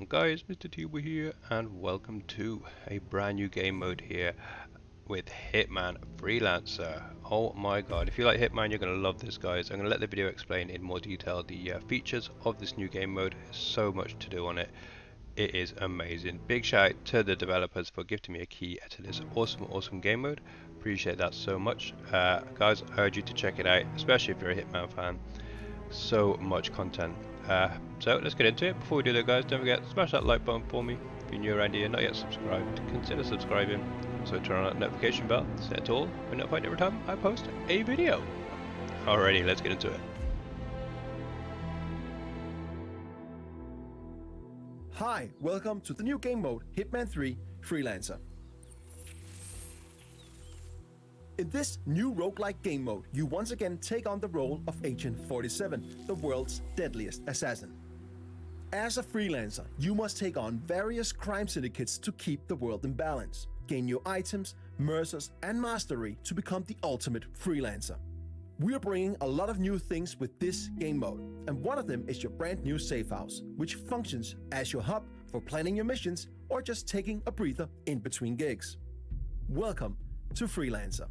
on guys, Mr. Tuber here, and welcome to a brand new game mode here with Hitman Freelancer. Oh my god, if you like Hitman you're going to love this guys. I'm going to let the video explain in more detail the features of this new game mode. There's so much to do on it. It is amazing. Big shout out to the developers for gifting me a key to this awesome game mode. Appreciate that so much. Guys, I urge you to check it out, especially if you're a Hitman fan. So much content. So let's get into it. Before we do that guys, don't forget, smash that like button for me. If you're new around here and not yet subscribed, consider subscribing. Also turn on that notification bell, set it all, be notified every time I post a video. Alrighty, let's get into it. Hi, welcome to the new game mode, Hitman 3 Freelancer. In this new roguelike game mode, you once again take on the role of Agent 47, the world's deadliest assassin. As a freelancer, you must take on various crime syndicates to keep the world in balance, gain new items, mercers, and mastery to become the ultimate freelancer. We are bringing a lot of new things with this game mode, and one of them is your brand new safehouse, which functions as your hub for planning your missions or just taking a breather in between gigs. Welcome to Freelancer.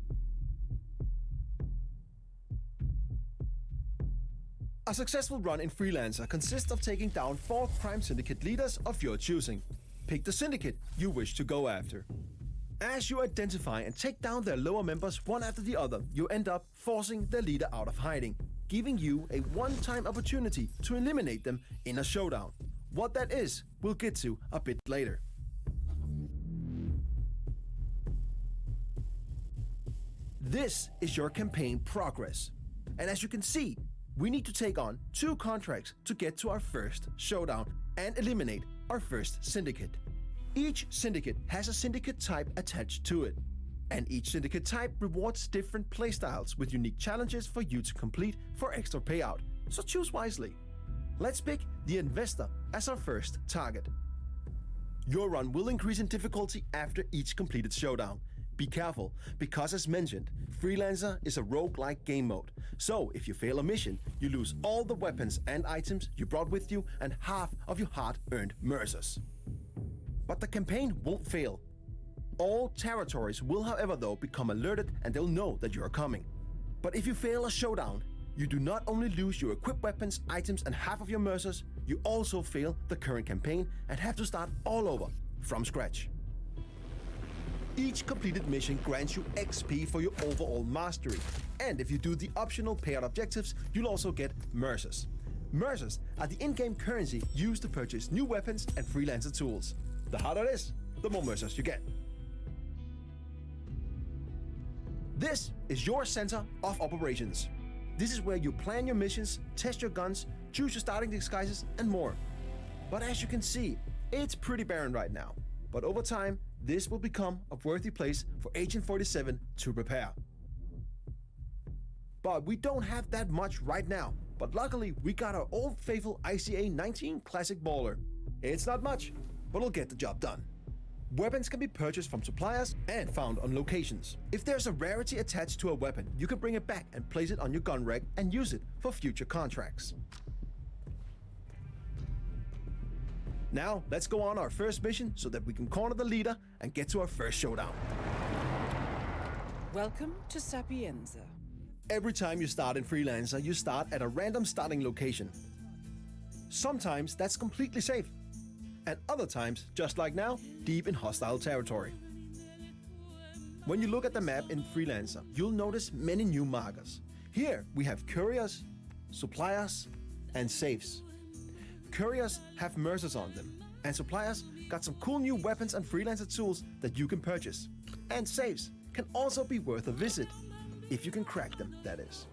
A successful run in Freelancer consists of taking down 4 crime syndicate leaders of your choosing. Pick the syndicate you wish to go after. As you identify and take down their lower members one after the other, you end up forcing their leader out of hiding, giving you a one-time opportunity to eliminate them in a showdown. What that is, we'll get to a bit later. This is your campaign progress. And as you can see, we need to take on 2 contracts to get to our first showdown and eliminate our first syndicate. Each syndicate has a syndicate type attached to it, and each syndicate type rewards different playstyles with unique challenges for you to complete for extra payout, so choose wisely. Let's pick the Investor as our first target. Your run will increase in difficulty after each completed showdown. Be careful, because as mentioned, Freelancer is a roguelike game mode, so if you fail a mission, you lose all the weapons and items you brought with you and half of your hard-earned mercers. But the campaign won't fail. All territories will however though become alerted and they'll know that you are coming. But if you fail a showdown, you do not only lose your equipped weapons, items and half of your mercers, you also fail the current campaign and have to start all over from scratch. Each completed mission grants you XP for your overall mastery, and if you do the optional payout objectives, you'll also get mercers. Mercers are the in-game currency used to purchase new weapons and freelancer tools. The harder it is, the more mercers you get. This is your center of operations. This is where you plan your missions, test your guns, choose your starting disguises, and more. But as you can see, it's pretty barren right now. But over time, this will become a worthy place for Agent 47 to prepare. But we don't have that much right now, but luckily we got our old faithful ICA 19 Classic Baller. It's not much, but it'll get the job done. Weapons can be purchased from suppliers and found on locations. If there's a rarity attached to a weapon, you can bring it back and place it on your gun rack and use it for future contracts. Now, let's go on our first mission so that we can corner the leader and get to our first showdown. Welcome to Sapienza. Every time you start in Freelancer, you start at a random starting location. Sometimes that's completely safe, and other times, just like now, deep in hostile territory. When you look at the map in Freelancer, you'll notice many new markers. Here we have couriers, suppliers, and safes. Couriers have mercers on them, and suppliers got some cool new weapons and freelancer tools that you can purchase. And safes can also be worth a visit, if you can crack them, that is.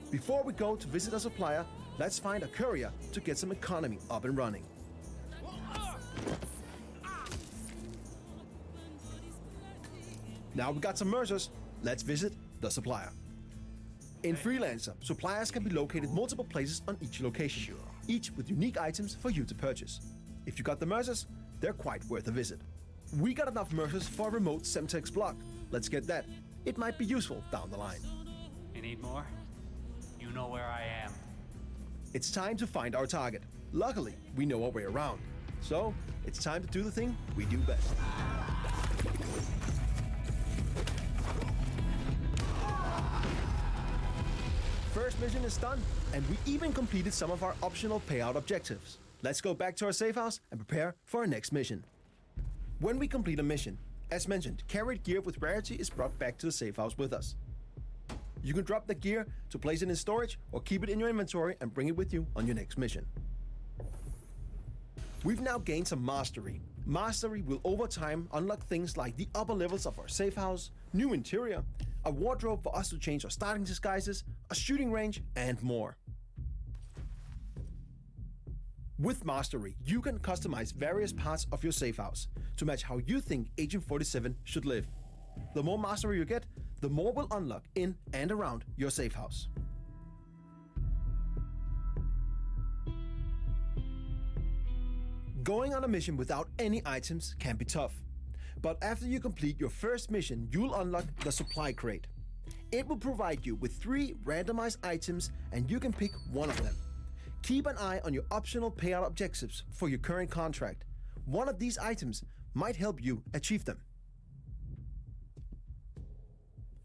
Before we go to visit a supplier, let's find a courier to get some economy up and running. Now we got some mercers, let's visit the supplier. In Freelancer, suppliers can be located multiple places on each location, each with unique items for you to purchase. If you got the mercers, they're quite worth a visit. We got enough mercers for a remote Semtex block. Let's get that. It might be useful down the line. You need more? You know where I am. It's time to find our target. Luckily, we know our way around. So, it's time to do the thing we do best. First mission is done, and we even completed some of our optional payout objectives. Let's go back to our safe house and prepare for our next mission. When we complete a mission, as mentioned, carried gear with rarity is brought back to the safe house with us. You can drop the gear to place it in storage or keep it in your inventory and bring it with you on your next mission. We've now gained some mastery. Mastery will over time unlock things like the upper levels of our safe house, new interior, a wardrobe for us to change our starting disguises, a shooting range, and more. With Mastery, you can customize various parts of your safe house to match how you think Agent 47 should live. The more mastery you get, the more will unlock in and around your safe house. Going on a mission without any items can be tough. But after you complete your first mission, you'll unlock the supply crate. It will provide you with 3 randomized items and you can pick one of them. Keep an eye on your optional payout objectives for your current contract. One of these items might help you achieve them.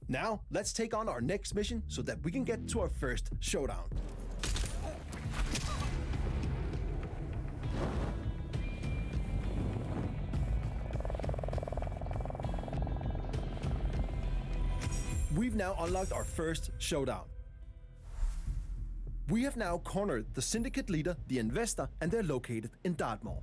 Now, let's take on our next mission so that we can get to our first showdown. We've now unlocked our first showdown. We have now cornered the syndicate leader, the investor, and they're located in Dartmoor.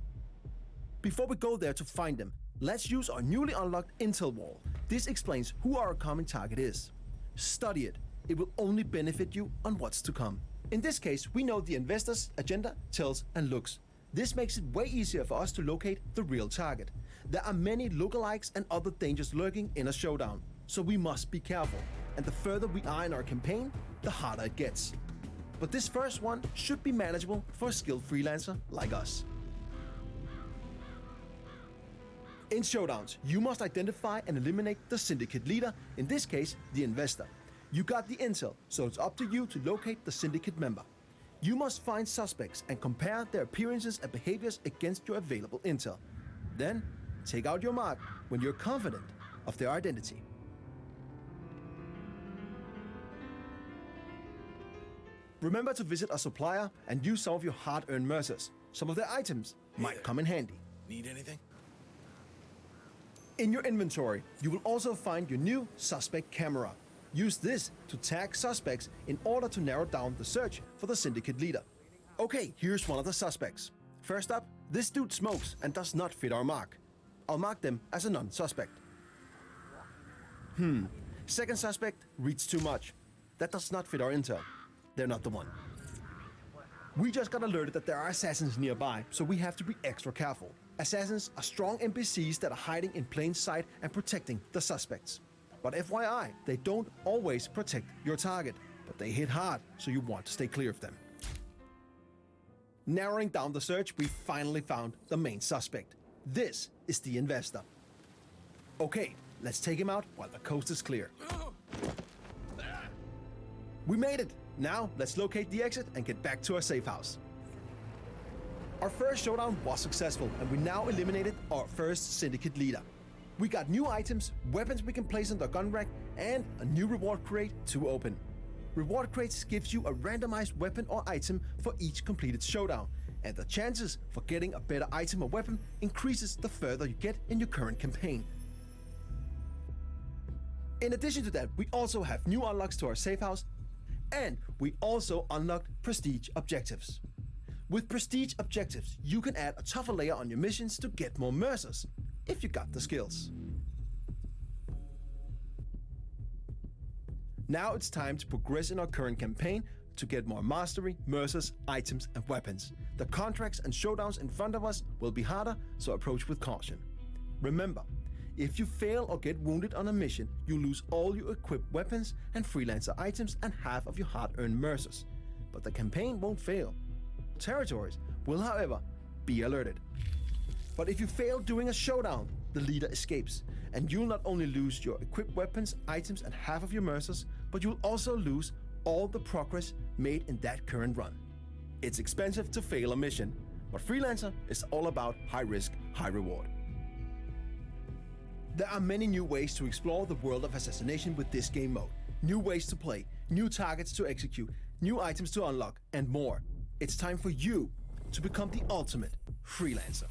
Before we go there to find them, let's use our newly unlocked intel wall. This explains who our common target is. Study it. It will only benefit you on what's to come. In this case, we know the investor's agenda, tells, and looks. This makes it way easier for us to locate the real target. There are many lookalikes and other dangers lurking in a showdown, so we must be careful. And the further we are in our campaign, the harder it gets. But this first one should be manageable for a skilled freelancer like us. In showdowns, you must identify and eliminate the syndicate leader, in this case, the investor. You got the intel, so it's up to you to locate the syndicate member. You must find suspects and compare their appearances and behaviors against your available intel. Then, take out your mark when you're confident of their identity. Remember to visit a supplier and use some of your hard-earned mercers. Some of their items might come in handy. Need anything? In your inventory, you will also find your new suspect camera. Use this to tag suspects in order to narrow down the search for the syndicate leader. Okay, here's one of the suspects. First up, this dude smokes and does not fit our mark. I'll mark them as a non-suspect. Second suspect reads too much. That does not fit our intel. They're not the one. We just got alerted that there are assassins nearby, so we have to be extra careful. Assassins are strong NPCs that are hiding in plain sight and protecting the suspects. But FYI, they don't always protect your target, but they hit hard, so you want to stay clear of them. Narrowing down the search, we finally found the main suspect. This is the investor. Okay, let's take him out while the coast is clear. We made it! Now, let's locate the exit and get back to our safe house. Our first showdown was successful, and we now eliminated our first syndicate leader. We got new items, weapons we can place in the gun rack, and a new reward crate to open. Reward crates gives you a randomized weapon or item for each completed showdown, and the chances for getting a better item or weapon increases the further you get in your current campaign. In addition to that, we also have new unlocks to our safe house, and we also unlocked prestige objectives. With prestige objectives, you can add a tougher layer on your missions to get more mercers, if you got the skills. Now it's time to progress in our current campaign to get more mastery, mercers, items, and weapons. The contracts and showdowns in front of us will be harder, so approach with caution. Remember, if you fail or get wounded on a mission, you lose all your equipped weapons and freelancer items and half of your hard-earned mercers. But the campaign won't fail. Territories will, however, be alerted. But if you fail during a showdown, the leader escapes, and you'll not only lose your equipped weapons, items, and half of your mercers, but you'll also lose all the progress made in that current run. It's expensive to fail a mission, but Freelancer is all about high risk, high reward. There are many new ways to explore the world of assassination with this game mode. New ways to play, new targets to execute, new items to unlock, and more. It's time for you to become the ultimate Freelancer.